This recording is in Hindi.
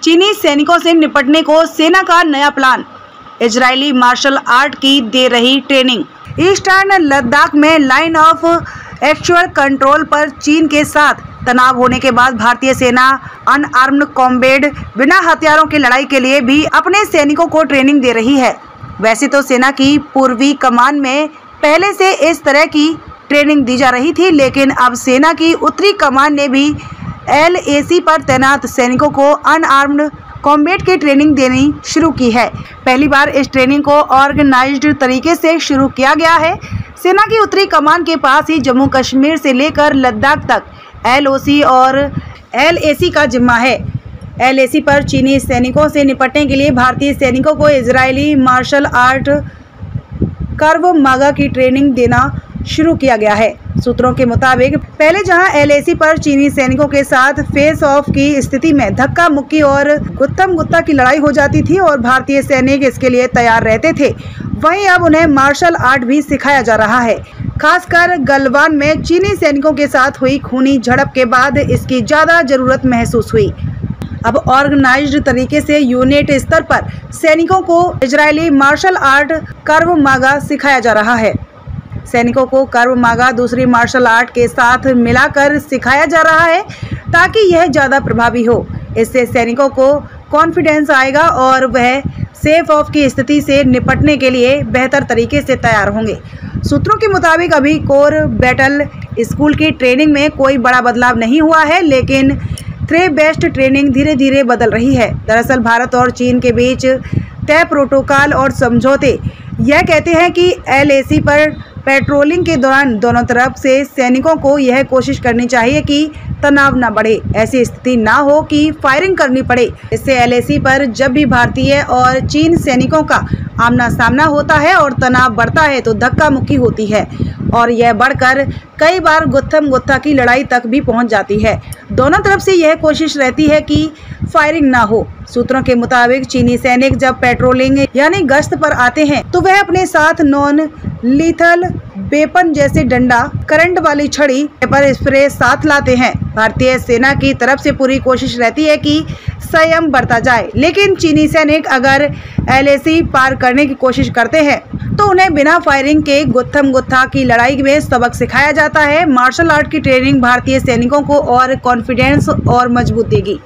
चीनी सैनिकों से निपटने को सेना का नया प्लान। इजरायली मार्शल आर्ट की दे रही ट्रेनिंग। ईस्टर्न लद्दाख में लाइन ऑफ एक्चुअल कंट्रोल पर चीन के साथ तनाव होने के बाद भारतीय सेना अनआर्म्ड कॉम्बैट बिना हथियारों की लड़ाई के लिए भी अपने सैनिकों को ट्रेनिंग दे रही है। वैसे तो सेना की पूर्वी कमान में पहले से इस तरह की ट्रेनिंग दी जा रही थी, लेकिन अब सेना की उत्तरी कमान ने भी LAC पर तैनात सैनिकों को अनआर्म्ड कॉम्बैट की ट्रेनिंग देनी शुरू की है। पहली बार इस ट्रेनिंग को ऑर्गेनाइज्ड तरीके से शुरू किया गया है। सेना की उत्तरी कमान के पास ही जम्मू कश्मीर से लेकर लद्दाख तक LOC और LAC का जिम्मा है। LAC पर चीनी सैनिकों से निपटने के लिए भारतीय सैनिकों को इजरायली मार्शल आर्ट कर्व मागा की ट्रेनिंग देना शुरू किया गया है। सूत्रों के मुताबिक पहले जहां LAC पर चीनी सैनिकों के साथ फेस ऑफ की स्थिति में धक्का मुक्की और गुत्थम गुत्ता की लड़ाई हो जाती थी और भारतीय सैनिक इसके लिए तैयार रहते थे, वहीं अब उन्हें मार्शल आर्ट भी सिखाया जा रहा है। खासकर गलवान में चीनी सैनिकों के साथ हुई खूनी झड़प के बाद इसकी ज्यादा जरूरत महसूस हुई। अब ऑर्गेनाइज्ड तरीके से यूनिट स्तर पर सैनिकों को इजरायली मार्शल आर्ट कर्व मागा सिखाया जा रहा है। सैनिकों को कर्व मागा दूसरी मार्शल आर्ट के साथ मिलाकर सिखाया जा रहा है ताकि यह ज़्यादा प्रभावी हो। इससे सैनिकों को कॉन्फिडेंस आएगा और वह सेफ ऑफ की स्थिति से निपटने के लिए बेहतर तरीके से तैयार होंगे। सूत्रों के मुताबिक अभी कोर बैटल स्कूल की ट्रेनिंग में कोई बड़ा बदलाव नहीं हुआ है, लेकिन थ्री बेस्ट ट्रेनिंग धीरे धीरे बदल रही है। दरअसल भारत और चीन के बीच तय प्रोटोकॉल और समझौते यह कहते हैं कि LAC पर पेट्रोलिंग के दौरान दोनों तरफ से सैनिकों को यह कोशिश करनी चाहिए कि तनाव न बढ़े, ऐसी स्थिति ना हो कि फायरिंग करनी पड़े। इससे LAC पर जब भी भारतीय और चीन सैनिकों का आमना सामना होता है और तनाव बढ़ता है तो धक्का मुक्की होती है और यह बढ़कर कई बार गुत्थम गुत्था की लड़ाई तक भी पहुंच जाती है। दोनों तरफ से यह कोशिश रहती है कि फायरिंग ना हो। सूत्रों के मुताबिक चीनी सैनिक जब पेट्रोलिंग यानी गश्त पर आते हैं तो वह अपने साथ नॉन लीथल वेपन जैसे डंडा, करंट वाली छड़ी, पेपर स्प्रे साथ लाते हैं। भारतीय सेना की तरफ से पूरी कोशिश रहती है कि संयम बरता जाए, लेकिन चीनी सैनिक अगर LAC पार करने की कोशिश करते हैं तो उन्हें बिना फायरिंग के गुत्थम गुत्था की लड़ाई में सबक सिखाया जाता है। मार्शल आर्ट की ट्रेनिंग भारतीय सैनिकों को और कॉन्फिडेंस और मजबूत देगी।